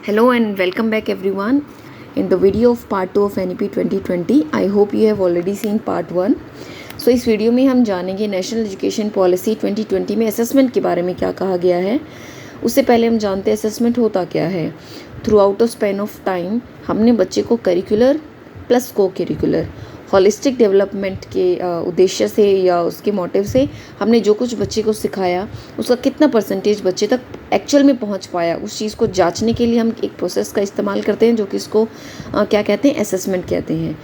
Hello and welcome back everyone. In the video of part 2 of NEP 2020, I hope you have already seen part 1. So इस video में हम जानेंगे national education policy 2020 में assessment के बारे में क्या कहा गया है। उससे पहले हम जानते हैं असेसमेंट होता क्या है। Through out a span of time हमने बच्चे को करिकुलर प्लस को करिकुलर हॉलिस्टिक डेवलपमेंट के उद्देश्य से या उसके मोटिव से हमने जो कुछ बच्चे को सिखाया उसका कितना परसेंटेज बच्चे तक एक्चुअल में पहुंच पाया, उस चीज़ को जांचने के लिए हम एक प्रोसेस का इस्तेमाल करते हैं जो कि इसको क्या कहते हैं, असेसमेंट कहते हैं।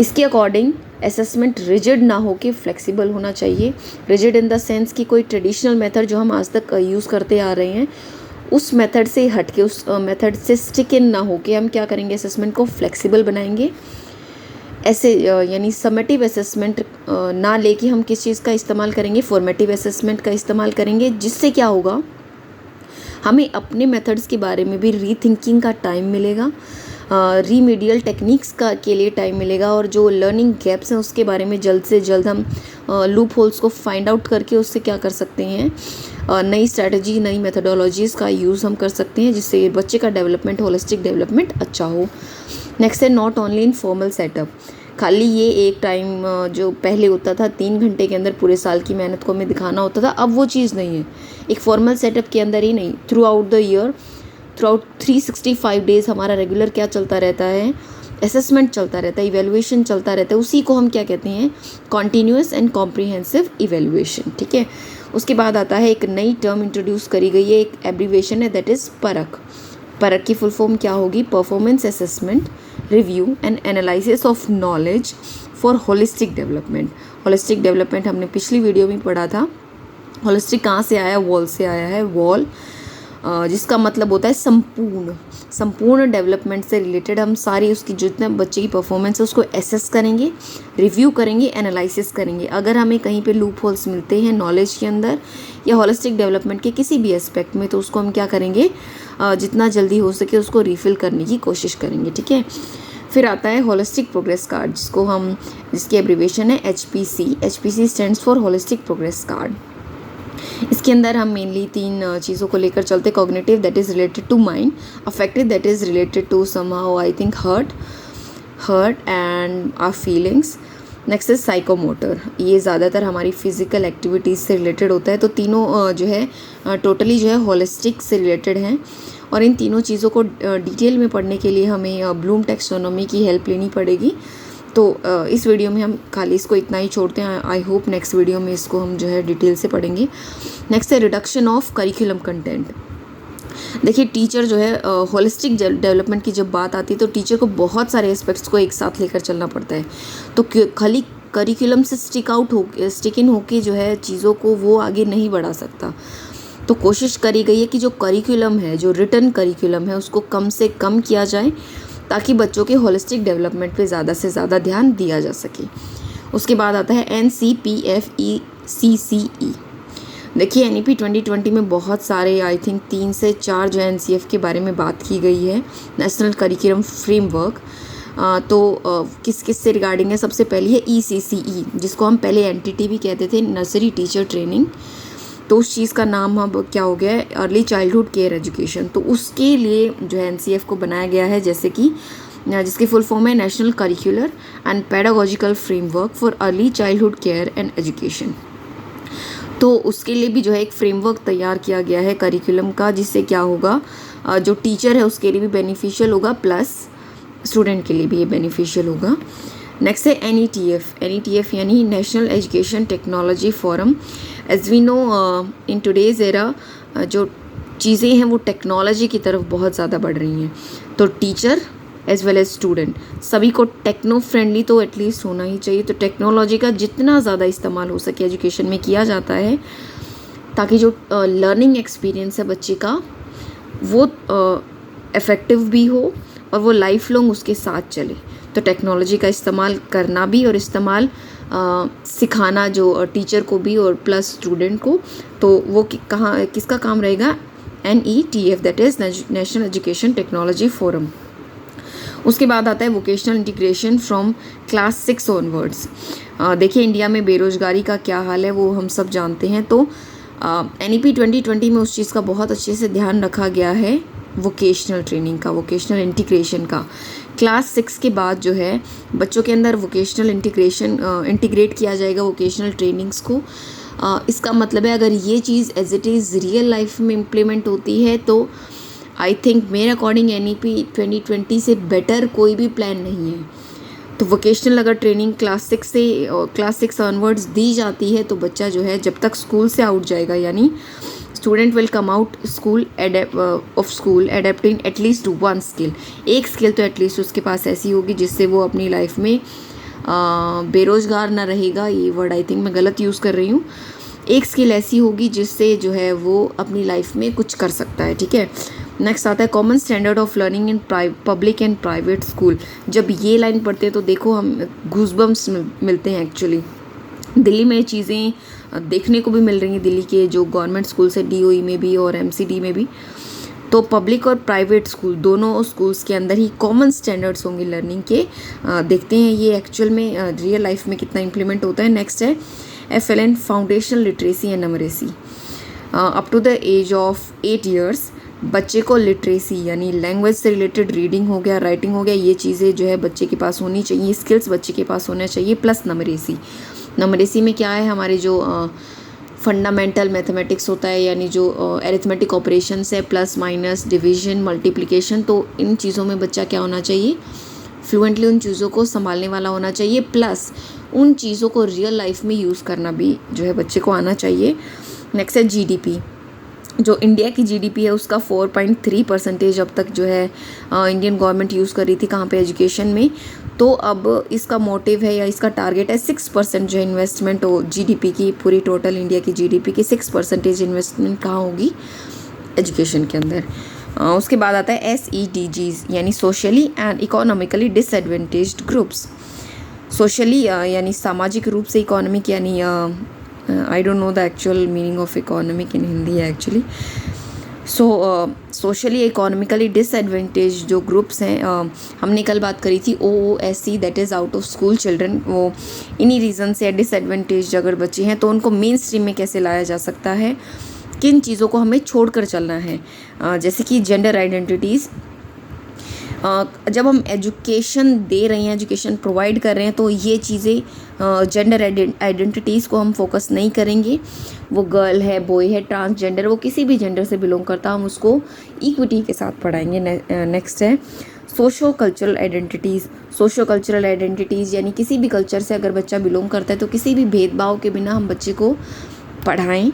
इसके अकॉर्डिंग असेसमेंट रिजिड ना हो के फ्लेक्सिबल होना चाहिए। रिजिड इन द सेंस कि कोई ट्रेडिशनल मेथड जो हम आज तक यूज़ करते आ रहे हैं उस मेथड से हट के, उस मेथड से स्टिक इन ना हो के हम क्या करेंगे, असेसमेंट को फ्लेक्सिबल बनाएंगे। ऐसे यानी समेटिव असेसमेंट ना लेके हम किस चीज़ का इस्तेमाल करेंगे, फॉर्मेटिव असेसमेंट का इस्तेमाल करेंगे, जिससे क्या होगा, हमें अपने मेथड्स के बारे में भी रीथिंकिंग का टाइम मिलेगा, रीमीडियल टेक्निक्स का के लिए टाइम मिलेगा, और जो लर्निंग गैप्स हैं उसके बारे में जल्द से जल्द हम लूप होल्स को फाइंड आउट करके उससे क्या कर सकते हैं, नई स्ट्रैटेजी, नई मेथडोलॉजीज़ का यूज़ हम कर सकते हैं, जिससे बच्चे का डेवलपमेंट, होलिस्टिक डेवलपमेंट अच्छा हो। नेक्स्ट है not only in formal setup. खाली ये एक टाइम जो पहले होता था 3 घंटे के अंदर पूरे साल की मेहनत को हमें दिखाना होता था, अब वो चीज़ नहीं है। एक फॉर्मल सेटअप के अंदर ही नहीं, through out the year, through out 365 days हमारा रेगुलर क्या चलता रहता है, असेसमेंट चलता रहता है, इवेलुएशन चलता रहता है। उसी को हम क्या कहते हैं, कॉन्टीन्यूअस एंड कॉम्प्रिहेंसिव इवेलुएशन। ठीक है। उसके बाद आता है एक नई टर्म इंट्रोड्यूस करी गई है, एक एब्रीविएशन है, दैट इज़ परख। परख की फुल फॉर्म क्या होगी, performance assessment review and analysis of knowledge for holistic development. Holistic development हमने पिछली वीडियो में पढ़ा था। होलिस्टिक कहाँ से आया, वॉल से आया है। वॉल जिसका मतलब होता है संपूर्ण डेवलपमेंट से रिलेटेड हम सारी उसकी जितने बच्चे की परफॉर्मेंस है उसको एसेस करेंगे, रिव्यू करेंगे, एनालिसिस करेंगे। अगर हमें कहीं पे लूप होल्स मिलते हैं नॉलेज के अंदर या होलिस्टिक डेवलपमेंट के किसी भी एस्पेक्ट में, तो उसको हम क्या करेंगे, जितना जल्दी हो सके उसको रिफ़िल करने की कोशिश करेंगे। ठीक है। फिर आता है होलिस्टिक प्रोग्रेस कार्ड, जिसकी एब्रीविएशन है HPC। HPC stands for holistic progress card. इसके अंदर हम मेनली 3 चीज़ों को लेकर चलते। Cognitive, that is related to mind. Affective, that is related to somehow I think heart and our feelings. Next is psychomotor, ये ज़्यादातर हमारी फिजिकल एक्टिविटीज़ से रिलेटेड होता है। तो तीनों जो है टोटली जो है होलिस्टिक से रिलेटेड हैं, और इन तीनों चीज़ों को डिटेल में पढ़ने के लिए हमें ब्लूम टैक्सोनॉमी की हेल्प लेनी पड़ेगी। तो इस वीडियो में हम खाली इसको इतना ही छोड़ते हैं। आई होप नेक्स्ट वीडियो में इसको हम जो है डिटेल से पढ़ेंगे। नेक्स्ट है रिडक्शन ऑफ करिकुलम कंटेंट। देखिए, टीचर जो है होलिस्टिक डेवलपमेंट की जब बात आती है तो टीचर को बहुत सारे एस्पेक्ट्स को एक साथ लेकर चलना पड़ता है। तो खाली करिकुलम से स्टिक इन होके जो है चीज़ों को वो आगे नहीं बढ़ा सकता। तो कोशिश करी गई है कि जो करिकुलम है, जो रिटन करिकुलम है, उसको कम से कम किया जाए ताकि बच्चों के होलिस्टिक डेवलपमेंट पे ज़्यादा से ज़्यादा ध्यान दिया जा सके। उसके बाद आता है NCPFECCE। देखिए, NEP 2020 में बहुत सारे, आई थिंक 3 से 4 जो NCF के बारे में बात की गई है, नेशनल करिकुलम फ्रेमवर्क। तो किस किस से रिगार्डिंग है, सबसे पहली है ECCE, जिसको हम पहले NTT भी कहते थे, नर्सरी टीचर ट्रेनिंग। तो उस चीज़ का नाम अब क्या हो गया है, अर्ली चाइल्डहुड केयर एजुकेशन। तो उसके लिए जो है NCF को बनाया गया है, जैसे कि जिसकी फुल फॉर्म है national curricular and pedagogical framework for early childhood care and education. तो उसके लिए भी जो है एक फ्रेमवर्क तैयार किया गया है करिकुलम का, जिससे क्या होगा, जो टीचर है उसके लिए भी बेनिफिशियल होगा, प्लस स्टूडेंट के लिए भी ये बेनिफिशियल होगा। नेक्स्ट है NETF यानी national education technology forum. As we know in today's era जो चीज़ें हैं वो टेक्नोलॉजी की तरफ बहुत ज़्यादा बढ़ रही हैं। तो teacher as well as student सभी को टेक्नो फ्रेंडली तो एटलीस्ट होना ही चाहिए। तो टेक्नोलॉजी का जितना ज़्यादा इस्तेमाल हो सके एजुकेशन में किया जाता है, ताकि जो लर्निंग एक्सपीरियंस है बच्चे का वो इफ़ेक्टिव भी हो और वो लाइफ लॉन्ग उसके साथ चले। तो टेक्नोलॉजी का इस्तेमाल करना भी और इस्तेमाल सिखाना जो टीचर को भी और प्लस स्टूडेंट को, तो वो किसका काम रहेगा, NETF, that is national education technology forum. उसके बाद आता है vocational integration from class 6 onwards. देखिए, इंडिया में बेरोज़गारी का क्या हाल है वो हम सब जानते हैं। तो NEP 2020 में उस चीज़ का बहुत अच्छे से ध्यान रखा गया है वोकेशनल ट्रेनिंग का, वोकेशनल इंटीग्रेशन का। क्लास 6 के बाद जो है बच्चों के अंदर वोकेशनल इंटीग्रेट किया जाएगा वोकेशनल ट्रेनिंग्स को। इसका मतलब है अगर ये चीज़ as it is real life में इम्प्लीमेंट होती है तो आई थिंक मेरे अकॉर्डिंग NEP 2020 से बेटर कोई भी प्लान नहीं है। तो वोकेशनल अगर ट्रेनिंग क्लास 6 ऑनवर्ड्स दी जाती है तो बच्चा जो है जब तक स्कूल से आउट जाएगा, यानी student will come out of school adapting at least one skill. एक स्किल तो एटलीस्ट उसके पास ऐसी होगी जिससे वो अपनी लाइफ में बेरोज़गार ना रहेगा। ये वर्ड आई थिंक मैं गलत यूज़ कर रही हूँ। एक स्किल ऐसी होगी जिससे जो है वो अपनी लाइफ में कुछ कर सकता है, ठीक है। नेक्स्ट आता है common standard of learning in public and private school. जब ये लाइन पढ़ते हैं तो देखो हम गूज़बम्स मिलते हैं एक्चुअली। दिल्ली में ये चीज़ें देखने को भी मिल रही हैं, दिल्ली के जो गवर्नमेंट स्कूल है DOE में भी और MCD में भी। तो पब्लिक और प्राइवेट स्कूल दोनों स्कूल्स के अंदर ही कॉमन स्टैंडर्ड्स होंगे लर्निंग के। देखते हैं ये एक्चुअल में रियल लाइफ में कितना इम्प्लीमेंट होता है। नेक्स्ट है FLN foundational literacy and numeracy. Up to the age of 8 years बच्चे को लिटरेसी यानी लैंग्वेज से रिलेटेड रीडिंग हो गया, राइटिंग हो गया, ये चीज़ें जो है बच्चे के पास होनी चाहिए, स्किल्स बच्चे के पास होना चाहिए। प्लस नमरेसी। नमरेसी में क्या है, हमारे जो फंडामेंटल मैथमेटिक्स होता है यानी जो अरिथमेटिक ऑपरेशंस है, प्लस माइनस डिवीजन मल्टीप्लिकेशन, तो इन चीज़ों में बच्चा क्या होना चाहिए, फ्लुएंटली उन चीज़ों को संभालने वाला होना चाहिए। प्लस उन चीज़ों को रियल लाइफ में यूज़ करना भी जो है बच्चे को आना चाहिए। नेक्स्ट है GDP। जो इंडिया की GDP है उसका 4.3% अब तक जो है इंडियन गवर्नमेंट यूज़ कर रही थी कहाँ पे, एजुकेशन में। तो अब इसका मोटिव है या इसका टारगेट है 6% जो इन्वेस्टमेंट हो GDP की, पूरी टोटल इंडिया की GDP की 6% इन्वेस्टमेंट कहाँ होगी, एजुकेशन के अंदर। उसके बाद आता है SEDGs यानी socially and economically disadvantaged groups. Socially यानी सामाजिक रूप से, इकोनॉमिक यानी I don't know the actual meaning of economic in Hindi है actually. So socially economically disadvantage जो ग्रुप्स हैं, हमने कल बात करी थी OOSC that is out of school children. वो इन्हीं रीज़न से डिसएडवेंटेज अगर बच्चे हैं तो उनको मेन स्ट्रीम में कैसे लाया जा सकता है, किन चीज़ों को हमें छोड़ कर चलना है। जैसे कि जेंडर आइडेंटिटीज़, जब हम एजुकेशन दे रहे हैं, एजुकेशन प्रोवाइड कर रहे हैं तो ये चीज़ें जेंडर आइडेंटिटीज़ को हम फोकस नहीं करेंगे। वो गर्ल है, बॉय है, ट्रांसजेंडर, वो किसी भी जेंडर से बिलोंग करता, हम उसको इक्विटी के साथ पढ़ाएंगे। नेक्स्ट है socio cultural identities. Socio cultural identities यानी किसी भी कल्चर से अगर बच्चा बिलोंग करता है तो किसी भी भेदभाव के बिना हम बच्चे को पढ़ाएं।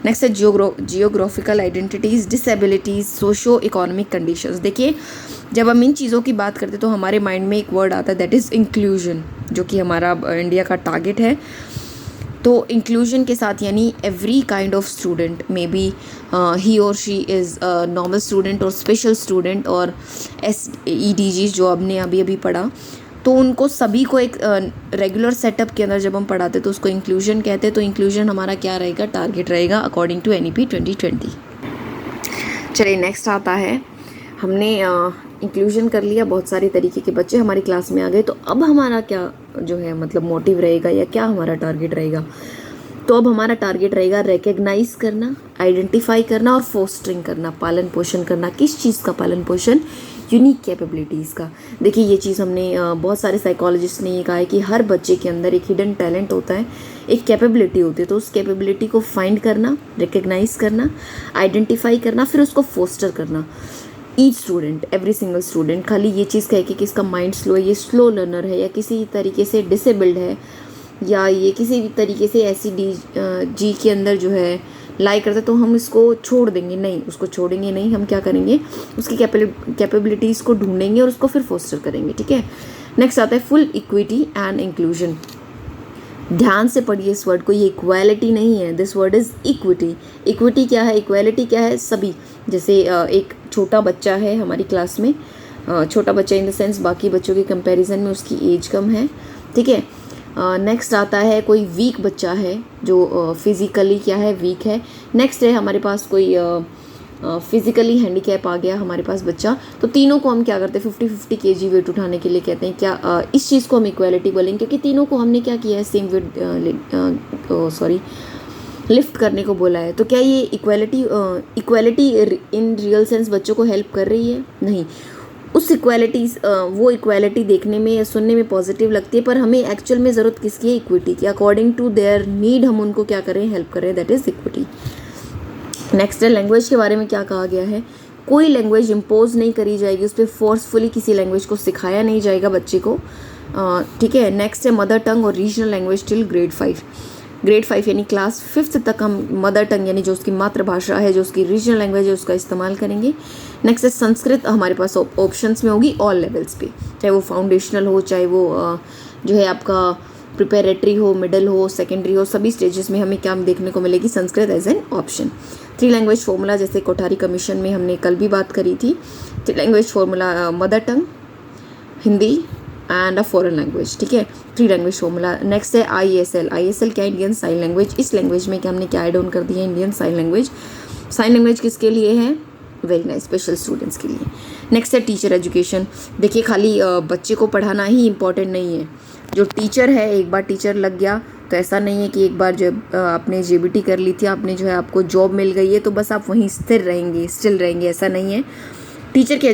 नेक्स्ट है geographical identities, disabilities, socio economic conditions. देखिए जब हम इन चीज़ों की बात करते हैं तो हमारे माइंड में एक वर्ड आता है दैट इज़ इंक्लूजन, जो कि हमारा इंडिया का टारगेट है। तो इंक्लूजन के साथ यानी every kind of student, may be he और शी इज़ नॉर्मल स्टूडेंट और स्पेशल स्टूडेंट और SEDGs जो हमने अभी पढ़ा, तो उनको सभी को एक रेगुलर सेटअप के अंदर जब हम पढ़ाते तो उसको इंक्लूजन कहते हैं। तो इंक्लूजन हमारा क्या रहेगा, टारगेट रहेगा अकॉर्डिंग टू NEP 2020। चलिए नेक्स्ट आता है, हमने इंक्लूजन कर लिया, बहुत सारे तरीके के बच्चे हमारी क्लास में आ गए, तो अब हमारा क्या जो है मतलब मोटिव रहेगा या क्या हमारा टारगेट रहेगा। तो अब हमारा टारगेट रहेगा रिकग्नाइज करना, आइडेंटिफाई करना और फोस्टरिंग करना, पालन पोषण करना। किस चीज़ का पालन पोषण, यूनिक कैपेबिलिटीज़ का। देखिए ये चीज़ हमने बहुत सारे साइकोलॉजिस्ट ने ये कहा है कि हर बच्चे के अंदर एक हिडन टैलेंट होता है, एक कैपेबिलिटी होती है। तो उस कैपेबिलिटी को फाइंड करना, रिकग्नाइज करना, आइडेंटिफाई करना, फिर उसको फोस्टर करना। Each student, every single student खाली ये चीज़ कहे कि इसका माइंड स्लो है, ये स्लो लर्नर है, या किसी तरीके से डिसेबल्ड है, या ये किसी भी तरीके से SEDG के अंदर जो है लाई करता है, तो हम इसको छोड़ देंगे नहीं, उसको छोड़ेंगे नहीं। हम क्या करेंगे, उसकी कैपेबिलिटीज़ को ढूंढेंगे और उसको फिर फोस्टर करेंगे, ठीक है। नेक्स्ट आता है फुल इक्विटी एंड इंक्लूजन। ध्यान से पढ़िए इस वर्ड को, ये इक्वालिटी नहीं है, this word is equity. Equity क्या है, इक्वालिटी क्या है, सभी। जैसे एक छोटा बच्चा है हमारी क्लास में, छोटा बच्चा इन द सेंस बाकी बच्चों के कंपैरिजन में उसकी एज कम है, ठीक है। नेक्स्ट आता है कोई वीक बच्चा है जो फिज़िकली क्या है, वीक है। नेक्स्ट है हमारे पास कोई फिज़िकली हैंडीकैप आ गया हमारे पास बच्चा, तो तीनों को हम क्या करते हैं 50-50 kg वेट उठाने के लिए कहते हैं। क्या इस चीज़ को हम इक्वालिटी बोलेंगे, क्योंकि तीनों को हमने क्या किया है, सेम वेट लिफ्ट करने को बोला है, तो क्या ये इक्वालिटी इन रियल सेंस बच्चों को हेल्प कर रही है? नहीं। उस वो इक्वालिटी देखने में या सुनने में पॉजिटिव लगती है, पर हमें एक्चुअल में ज़रूरत किसकी है? इक्विटी की। अकॉर्डिंग टू देयर नीड हम उनको क्या करें? हेल्प करें, दैट इज़ इक्विटी। नेक्स्ट है लैंग्वेज के बारे में क्या कहा गया है? कोई लैंग्वेज इम्पोज नहीं करी जाएगी, उस पर फोर्सफुली किसी लैंग्वेज को सिखाया नहीं जाएगा बच्चे को, ठीक है। नेक्स्ट है मदर टंग और रीजनल लैंग्वेज टिल ग्रेड 5 यानी क्लास 5th तक हम मदर टंग यानी जो उसकी मातृभाषा है, जो उसकी रीजनल लैंग्वेज है, उसका इस्तेमाल करेंगे। नेक्स्ट है संस्कृत, हमारे पास ऑप्शंस में होगी ऑल लेवल्स पे, चाहे वो फाउंडेशनल हो, चाहे वो जो है आपका प्रिपेरेटरी हो, मिडल हो, सेकेंडरी हो, सभी स्टेजेस में हमें क्या देखने को मिलेगी? Sanskrit as an option. 3 language formula, जैसे कोठारी कमीशन में हमने कल भी बात करी थी, 3 language formula, mother tongue, Hindi and a foreign language, ठीक है। 3 लैंग्वेज फॉर्मूला। नेक्स्ट है ISL क्या? Indian sign language. इस लैंग्वेज में क्या हमने क्या ऐड ऑन कर दिया है? Indian sign language. Sign language किसके लिए है? वेरी नाइस, स्पेशल स्टूडेंट्स के लिए। नेक्स्ट है टीचर एजुकेशन। देखिए खाली बच्चे को पढ़ाना ही इंपॉर्टेंट नहीं है, जो टीचर है, एक बार टीचर लग गया तो ऐसा नहीं है कि एक बार जब आपने JBT कर ली थी, आपने जो है आपको जॉब मिल गई है तो बस आप वहीं स्थिर रहेंगे, स्टिल रहेंगे, ऐसा नहीं है। टीचर की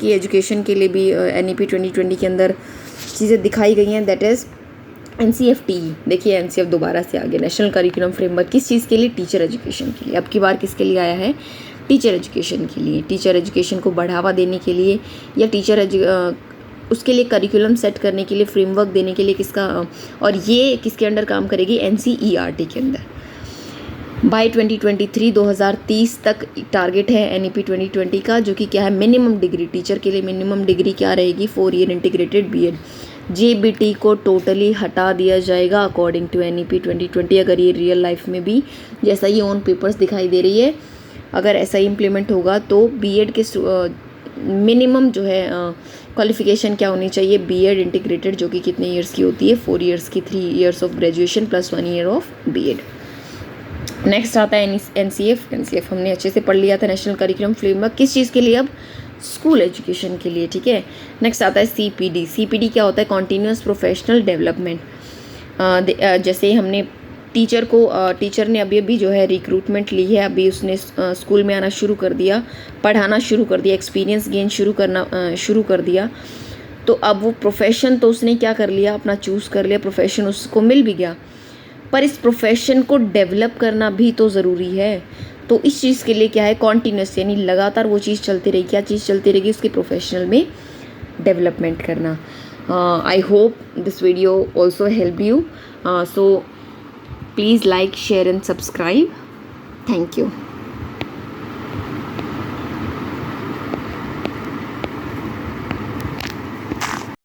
एजुकेशन के लिए भी NEP 2020 के अंदर चीज़ें दिखाई गई हैं, दैट इज़ NCFT। देखिए NCF दोबारा से आ गया, नेशनल करिकुलम फ्रेमवर्क। किस चीज़ के लिए? टीचर एजुकेशन के लिए। अब की बार किसके लिए आया है? टीचर एजुकेशन के लिए। टीचर एजुकेशन को बढ़ावा देने के लिए या उसके लिए करिकुलम सेट करने के लिए, फ्रेमवर्क देने के लिए किसका, और ये किसके अंडर काम करेगी? NCERT के अंदर। बाय 2030 तक टारगेट है NEP 2020 का, जो कि क्या है? Minimum degree. टीचर के लिए मिनिमम डिग्री क्या रहेगी? 4 ईयर इंटीग्रेटेड BEd। JBT को टोटली हटा दिया जाएगा अकॉर्डिंग टू NEP 2020, अगर ये रियल लाइफ में भी जैसा ये ऑन पेपर्स दिखाई दे रही है, अगर ऐसा ही इम्प्लीमेंट होगा तो BEd के मिनिमम जो है क्वालिफिकेशन क्या होनी चाहिए? BEd इंटीग्रेटेड, जो कि कितने ईयर्स की होती है? 4 ईयर्स की, 3 years of graduation plus 1 year of BEd। Next आता है NCF हमने अच्छे से पढ़ लिया था, नेशनल करिकुलम फ्रेमवर्क। किस चीज़ के लिए? अब स्कूल एजुकेशन के लिए, ठीक है। नेक्स्ट आता है CPD क्या होता है? Continuous professional development. जैसे हमने टीचर ने अभी जो है रिक्रूटमेंट ली है, अभी उसने स्कूल में आना शुरू कर दिया, पढ़ाना शुरू कर दिया, एक्सपीरियंस गेन शुरू कर दिया, तो अब वो प्रोफेशन तो उसने क्या कर लिया? अपना चूज़ कर लिया, प्रोफेशन उसको मिल भी गया, पर इस प्रोफेशन को डेवलप करना भी तो ज़रूरी है। तो इस चीज़ के लिए क्या है? कॉन्टीन्यूस, यानी लगातार वो चीज़ चलती रहेगी। क्या चीज़ चलती रहेगी? उसके प्रोफेशनल में डेवलपमेंट करना। I hope this video also help you, so please like, share and subscribe. Thank you.